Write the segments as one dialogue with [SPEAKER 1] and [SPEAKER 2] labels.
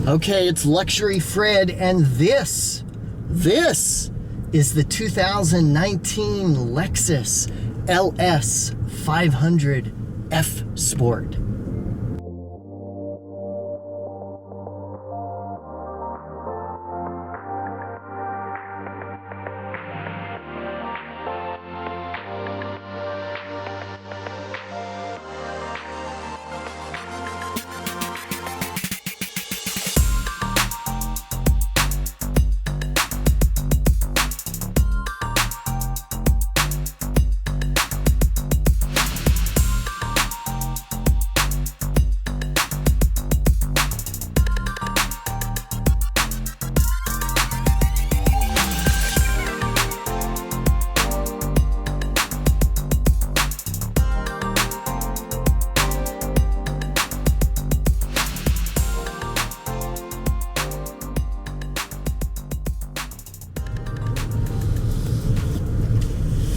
[SPEAKER 1] Okay, it's Luxury Fred, and this is the 2019 Lexus LS 500 F Sport.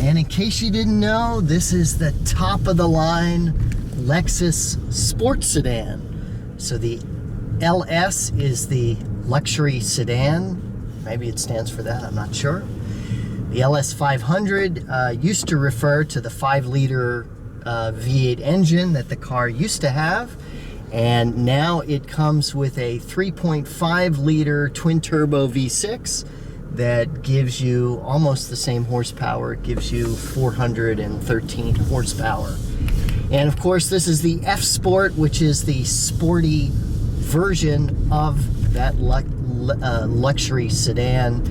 [SPEAKER 1] And in case you didn't know, this is the top of the line Lexus sports sedan. So the LS is the luxury sedan. Maybe it stands for that, I'm not sure. The LS 500 used to refer to the 5-liter V8 engine that the car used to have. And now it comes with a 3.5-liter twin-turbo V6 that gives you almost the same horsepower. It gives you 413 horsepower. And of course, this is the F Sport, which is the sporty version of that luxury sedan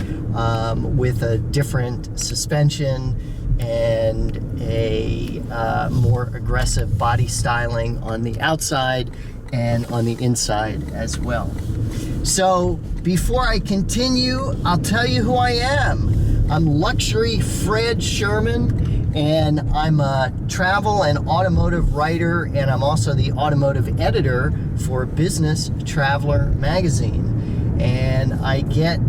[SPEAKER 1] with a different suspension and a more aggressive body styling on the outside and on the inside as well. So before I continue, I'll tell you who I am. I'm Luxury Fred Sherman, and I'm a travel and automotive writer, and I'm also the automotive editor for Business Traveler magazine. And I get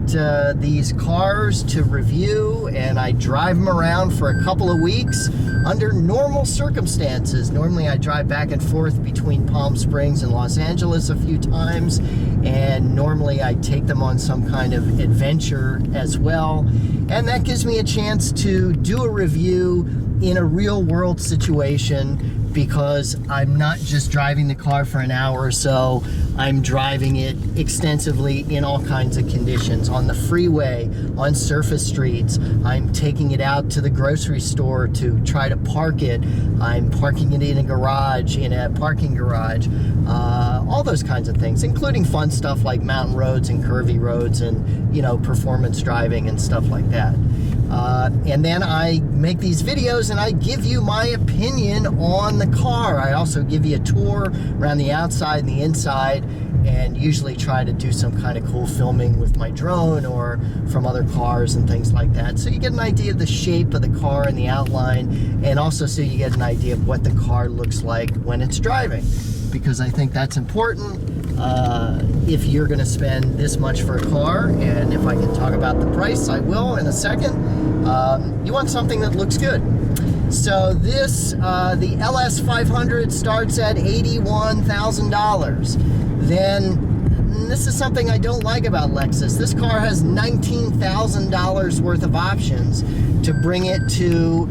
[SPEAKER 1] these cars to review, and I drive them around for a couple of weeks under normal circumstances. Normally I drive back and forth between Palm Springs and Los Angeles a few times, and normally I take them on some kind of adventure as well. And that gives me a chance to do a review in a real world situation, because I'm not just driving the car for an hour or so. I'm driving it extensively in all kinds of conditions, on the freeway, on surface streets. I'm taking it out to the grocery store to try to park it. I'm parking it in a garage, in a parking garage, all those kinds of things, including fun stuff like mountain roads and curvy roads and, you know, performance driving and stuff like that. And then I make these videos and I give you my opinion on the car. I also give you a tour around the outside and the inside, and usually try to do some kind of cool filming with my drone or from other cars and things like that. So you get an idea of the shape of the car and the outline, and also so you get an idea of what the car looks like when it's driving, because I think that's important. If you're going to spend this much for a car, and if I can talk about the price, I will in a second, you want something that looks good. So this, the LS 500 starts at $81,000. Then, this is something I don't like about Lexus. This car has $19,000 worth of options to bring it to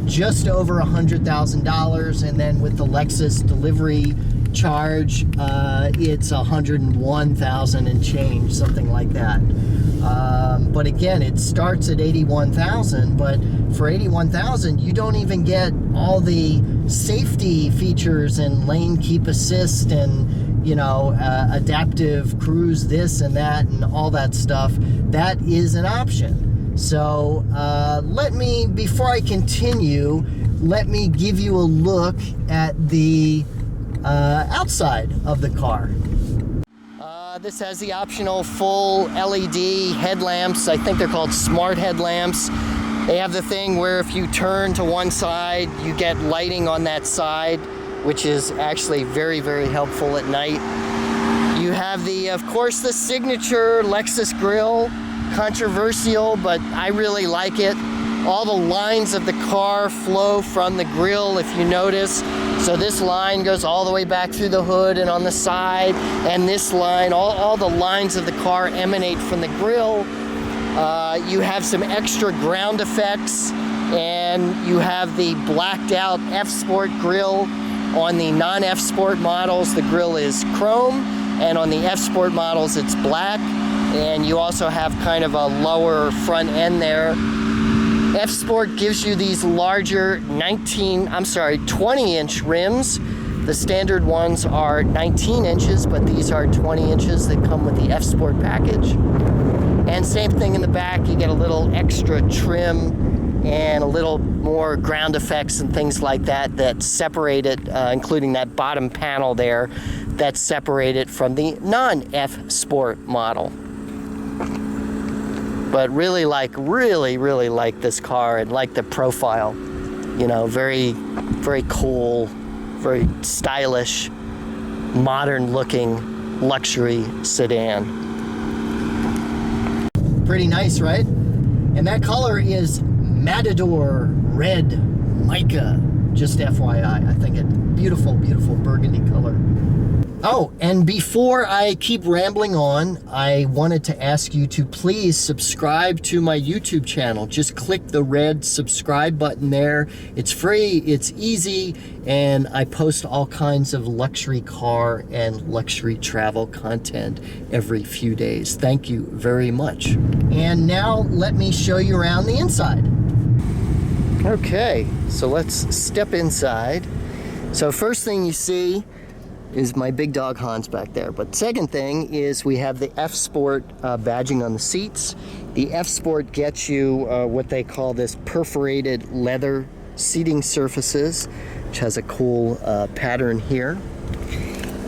[SPEAKER 1] just over $100,000, and then with the Lexus delivery charge, it's $101,000 and change, something like that. But again, it starts at $81,000, but for $81,000, you don't even get all the safety features and lane keep assist and, you know, adaptive cruise this and that and all that stuff. That is an option. So before I continue, let me give you a look at the outside of the car. This has the optional full LED headlamps. I think they're called smart headlamps. They have the thing where if you turn to one side, you get lighting on that side, which is actually very, very helpful at night. You have of course, the signature Lexus grille. Controversial, but I really like it. All the lines of the car flow from the grille, if you notice. So this line goes all the way back through the hood and on the side, and this line, all the lines of the car emanate from the grille. You have some extra ground effects, and you have the blacked out F-Sport grille. On the non-F Sport models, the grille is chrome, and on the F Sport models, it's black. And you also have kind of a lower front end there. F Sport gives you these larger 20-inch rims. The standard ones are 19 inches, but these are 20 inches that come with the F Sport package. And same thing in the back, you get a little extra trim and a little more ground effects and things like that that separate it, including that bottom panel there, that separate it from the non-F Sport model. But really like this car and like the profile. You know, very, very cool, very stylish, modern looking luxury sedan. Pretty nice, right? And that color is Matador Red Mica, just FYI. I think it beautiful, beautiful burgundy color. Oh, and before I keep rambling on, I wanted to ask you to please subscribe to my YouTube channel. Just click the red subscribe button there. It's free, it's easy, and I post all kinds of luxury car and luxury travel content every few days. Thank you very much. And now let me show you around the inside. Okay, so let's step inside. So first thing you see is my big dog Hans back there. But second thing is we have the F Sport badging on the seats. The F Sport gets you what they call this perforated leather seating surfaces, which has a cool pattern here.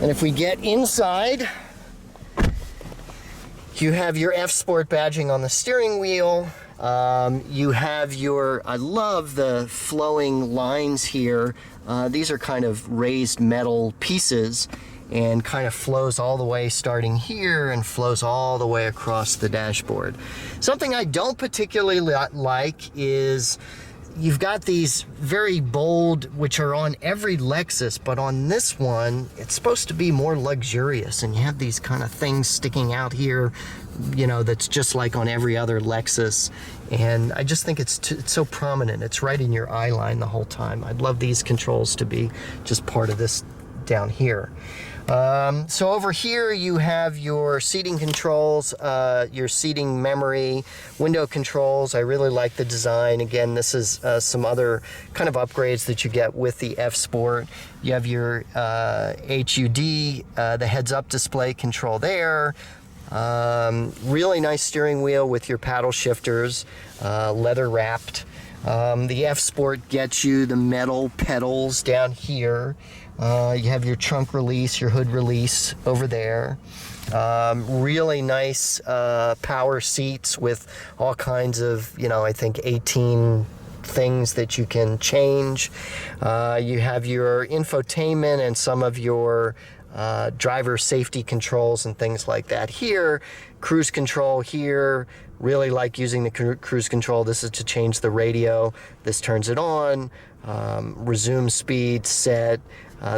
[SPEAKER 1] And if we get inside, you have your F Sport badging on the steering wheel. You have your, I love the flowing lines here. These are kind of raised metal pieces and kind of flows all the way starting here and flows all the way across the dashboard. Something I don't particularly like is you've got these very bold, which are on every Lexus, but on this one, it's supposed to be more luxurious, and you have these kind of things sticking out here, you know, that's just like on every other Lexus. And I just think it's so prominent. It's right in your eye line the whole time. I'd love these controls to be just part of this down here. So over here you have your seating controls, your seating memory, window controls. I really like the design. Again, this is some other kind of upgrades that you get with the F Sport. You have your HUD, the heads-up display control there. Really nice steering wheel with your paddle shifters, leather wrapped. The F Sport gets you the metal pedals down here. You have your trunk release, your hood release over there. Really nice power seats with all kinds of, you know, I think 18 things that you can change. You have your infotainment and some of your driver safety controls and things like that here. Cruise control here. Really like using the cruise control. This is to change the radio. This turns it on. Resume speed, set.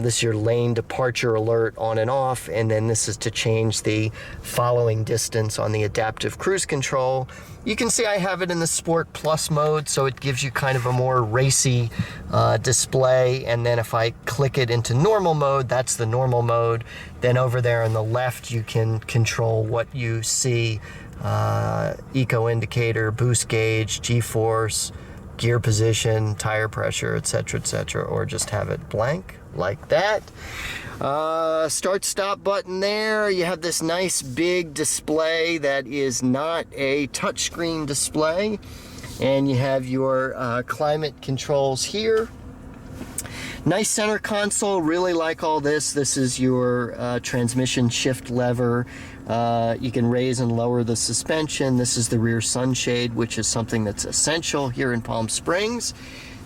[SPEAKER 1] This is your lane departure alert on and off, and then this is to change the following distance on the adaptive cruise control. You can see I have it in the Sport Plus mode, so it gives you kind of a more racy display, and then if I click it into normal mode, that's the normal mode. Then over there on the left, you can control what you see, eco indicator, boost gauge, G-force, gear position, tire pressure, etc., or just have it blank like that. Start stop button there. You have this nice big display that is not a touchscreen display, and you have your climate controls here. Nice center console, really like all this. This is your transmission shift lever. You can raise and lower the suspension. This is the rear sunshade, which is something that's essential here in Palm Springs.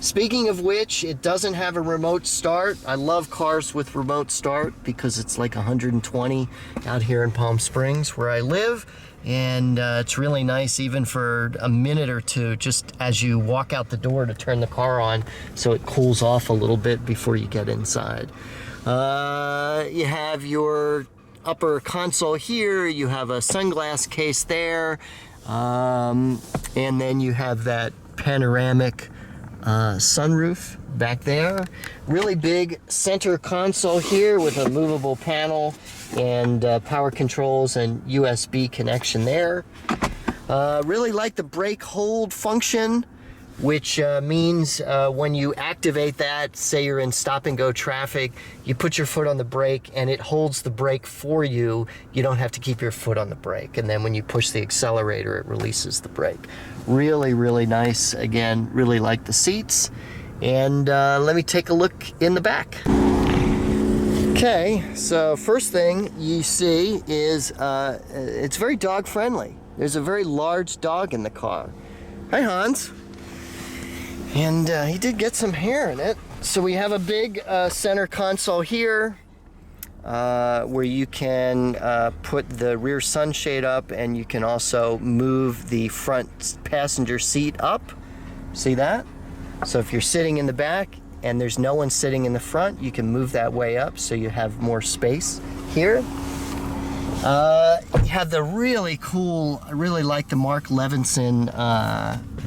[SPEAKER 1] Speaking of which, it doesn't have a remote start. I love cars with remote start because it's like 120 out here in Palm Springs where I live. And it's really nice even for a minute or two, just as you walk out the door to turn the car on so it cools off a little bit before you get inside. You have your upper console here, you have a sunglass case there, and then you have that panoramic sunroof back there. Really big center console here with a movable panel and power controls and USB connection there. Really like the brake hold function, which means when you activate that, say you're in stop and go traffic, you put your foot on the brake and it holds the brake for you. You don't have to keep your foot on the brake. And then when you push the accelerator, it releases the brake. Really, really nice. Again, really like the seats. And let me take a look in the back. Okay, so first thing you see is it's very dog friendly. There's a very large dog in the car. Hi, Hans. And he did get some hair in it. So we have a big center console here where you can put the rear sunshade up, and you can also move the front passenger seat up. See that? So if you're sitting in the back and there's no one sitting in the front, you can move that way up so you have more space here. You have the really cool, I really like the Mark Levinson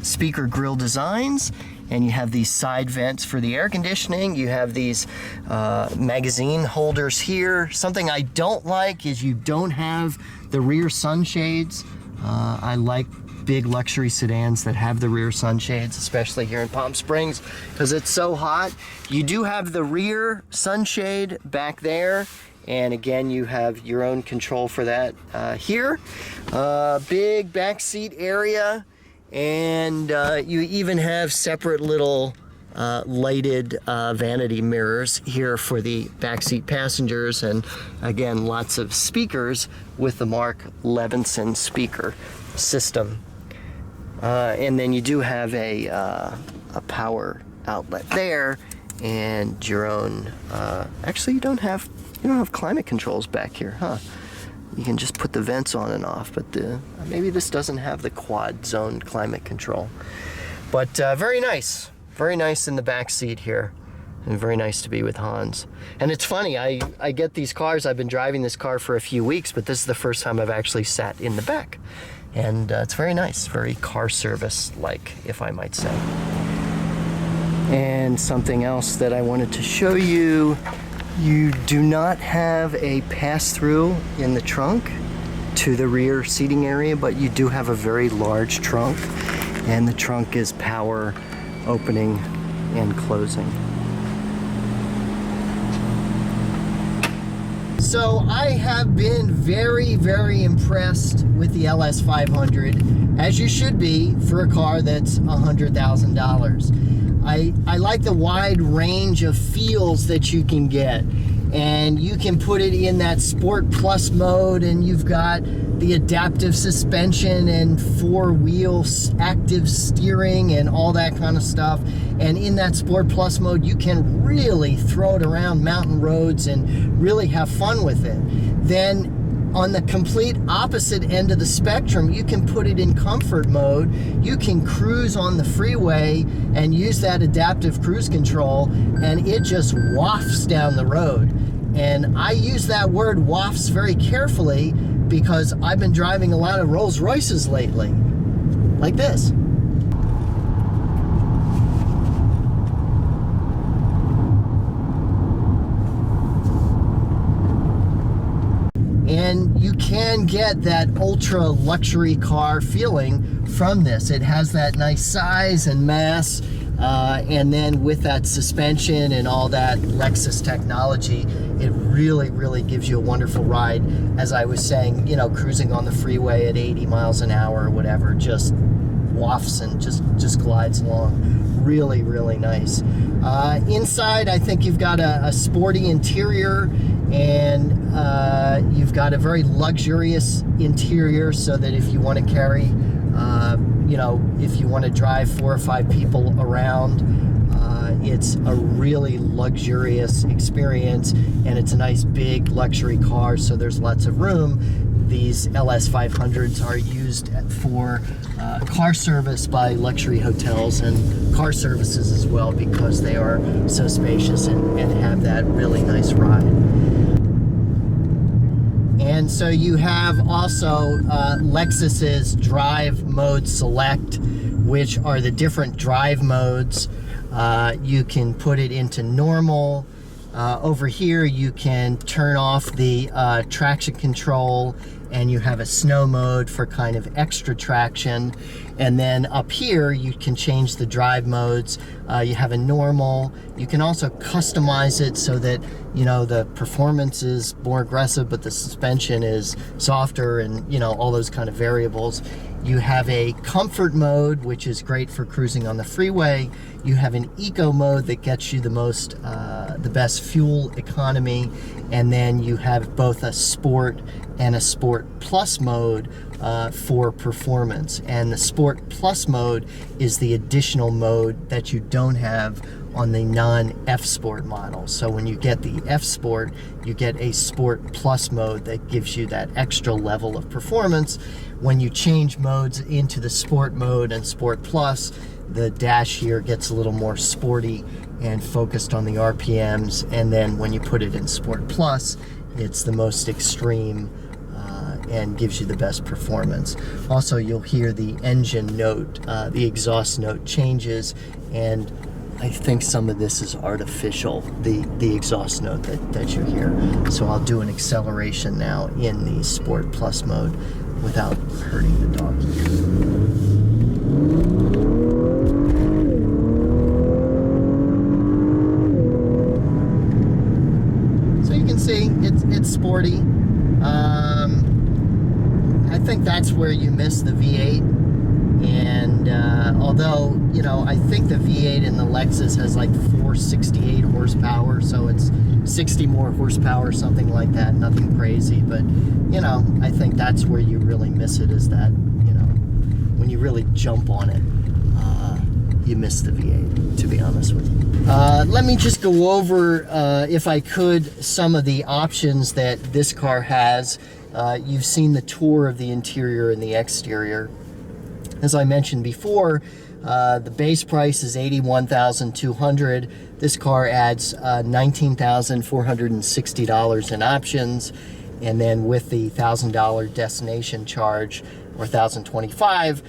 [SPEAKER 1] speaker grille designs, and you have these side vents for the air conditioning. You have these magazine holders here. Something I don't like is you don't have the rear sunshades. I like big luxury sedans that have the rear sunshades, especially here in Palm Springs because it's so hot. You do have the rear sunshade back there, and again you have your own control for that here. Big back seat area, and you even have separate little lighted vanity mirrors here for the backseat passengers, and again lots of speakers with the Mark Levinson speaker system. And then you do have a power outlet there, and your own. Actually, you don't have climate controls back here, huh? You can just put the vents on and off, but maybe this doesn't have the quad zone climate control. But very nice in the back seat here, and very nice to be with Hans. And it's funny, I get these cars. I've been driving this car for a few weeks, but this is the first time I've actually sat in the back. And it's very nice, very car service-like, if I might say. And something else that I wanted to show you, you do not have a pass-through in the trunk to the rear seating area, but you do have a very large trunk, and the trunk is power opening and closing. So I have been very, very impressed with the LS500, as you should be for a car that's $100,000. I like the wide range of feels that you can get, and you can put it in that Sport Plus mode, and you've got the adaptive suspension and four-wheel active steering and all that kind of stuff. And in that Sport Plus mode, you can really throw it around mountain roads and really have fun with it. Then on the complete opposite end of the spectrum, you can put it in comfort mode. You can cruise on the freeway and use that adaptive cruise control, and it just wafts down the road. And I use that word wafts very carefully because I've been driving a lot of Rolls Royces lately, like this. And you can get that ultra luxury car feeling from this. It has that nice size and mass, and then with that suspension and all that Lexus technology, it really, really gives you a wonderful ride. As I was saying, cruising on the freeway at 80 miles an hour or whatever, just wafts and just glides along. Really, really nice. Inside, I think you've got a sporty interior, and you've got a very luxurious interior, so that if you want to carry, if you want to drive 4 or 5 people around, It's a really luxurious experience, and it's a nice big luxury car, so there's lots of room. These LS 500s are used for car service by luxury hotels and car services as well, because they are so spacious and have that really nice ride. And so you have also Lexus's Drive Mode Select, which are the different drive modes. You can put it into normal. Over here you can turn off the traction control, and you have a snow mode for kind of extra traction. And then up here you can change the drive modes. You have a normal. You can also customize it so that, you know, the performance is more aggressive but the suspension is softer, and, you know, all those kind of variables. You have a comfort mode, which is great for cruising on the freeway. You have an eco mode that gets you the best fuel economy. And then you have both a sport and a sport plus mode for performance. And the sport plus mode is the additional mode that you don't have on the non-F Sport model. So when you get the F Sport, you get a Sport Plus mode that gives you that extra level of performance. When you change modes into the Sport mode and Sport Plus, the dash here gets a little more sporty and focused on the RPMs. And then when you put it in Sport Plus, it's the most extreme and gives you the best performance. Also, you'll hear the engine note, the exhaust note changes, and I think some of this is artificial, the exhaust note that you hear. So I'll do an acceleration now in the Sport Plus mode without hurting the dog. So you can see it's sporty. I think that's where you miss the V8. And although, you know, I think the V8 in the Lexus has like 468 horsepower, so it's 60 more horsepower, something like that, nothing crazy. But, you know, I think that's where you really miss it, is that, you know, when you really jump on it, you miss the V8, to be honest with you. Let me just go over, if I could, some of the options that this car has. You've seen the tour of the interior and the exterior. As I mentioned before, the base price is $81,200. This car adds $19,460 in options, and then with the $1,000 destination charge, or $1,025,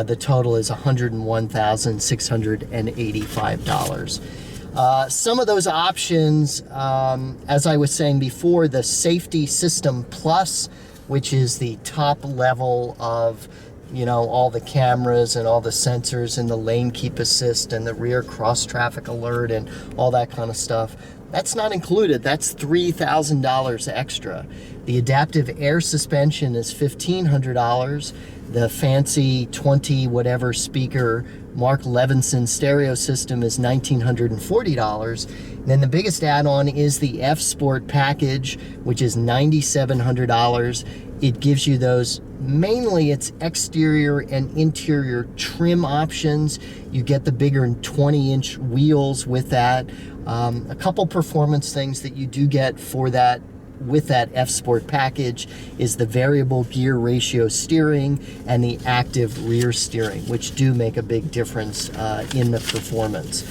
[SPEAKER 1] the total is $101,685. Some of those options, as I was saying before, the Safety System Plus, which is the top level of, you know, all the cameras and all the sensors and the lane keep assist and the rear cross traffic alert and all that kind of stuff. That's not included. That's $3,000 extra. The adaptive air suspension is $1,500. The fancy 20 whatever speaker Mark Levinson stereo system is $1,940. And then the biggest add-on is the F Sport package, which is $9,700. It gives you those, mainly it's exterior and interior trim options. You get the bigger 20-inch wheels with that. A couple performance things that you do get for that with that F Sport package is the variable gear ratio steering and the active rear steering, which do make a big difference in the performance.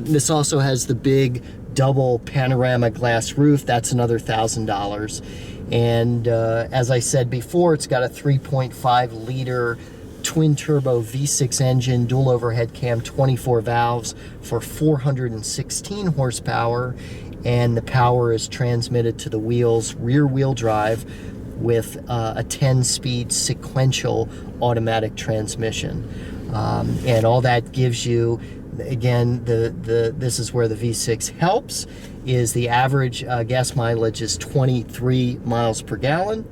[SPEAKER 1] This also has the big double panorama glass roof. That's another $1,000. And as I said before, it's got a 3.5 liter twin turbo V6 engine, dual overhead cam, 24 valves for 416 horsepower. And the power is transmitted to the wheels, rear wheel drive, with a 10-speed sequential automatic transmission. And all that gives you, again, this is where the V6 helps, is the average gas mileage is 23 miles per gallon,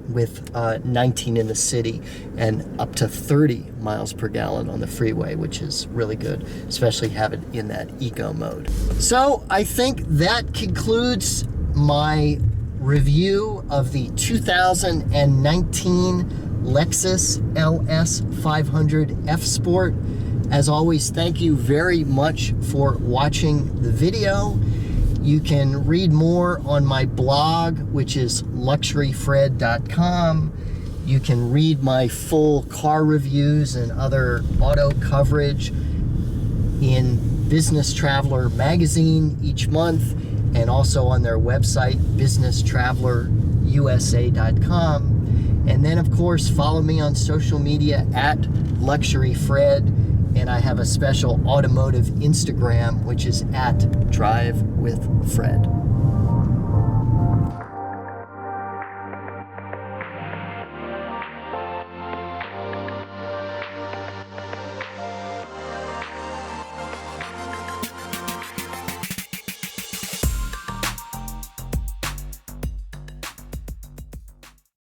[SPEAKER 1] with 19 in the city and up to 30 miles per gallon on the freeway, which is really good, especially have it in that eco mode. So I think that concludes my review of the 2019 Lexus LS 500 F Sport. As always, thank you very much for watching the video. You can read more on my blog, which is luxuryfred.com. You can read my full car reviews and other auto coverage in Business Traveler magazine each month, and also on their website, businesstravelerusa.com. And then, of course, follow me on social media at LuxuryFred, and I have a special automotive Instagram, which is at Drive with Fred.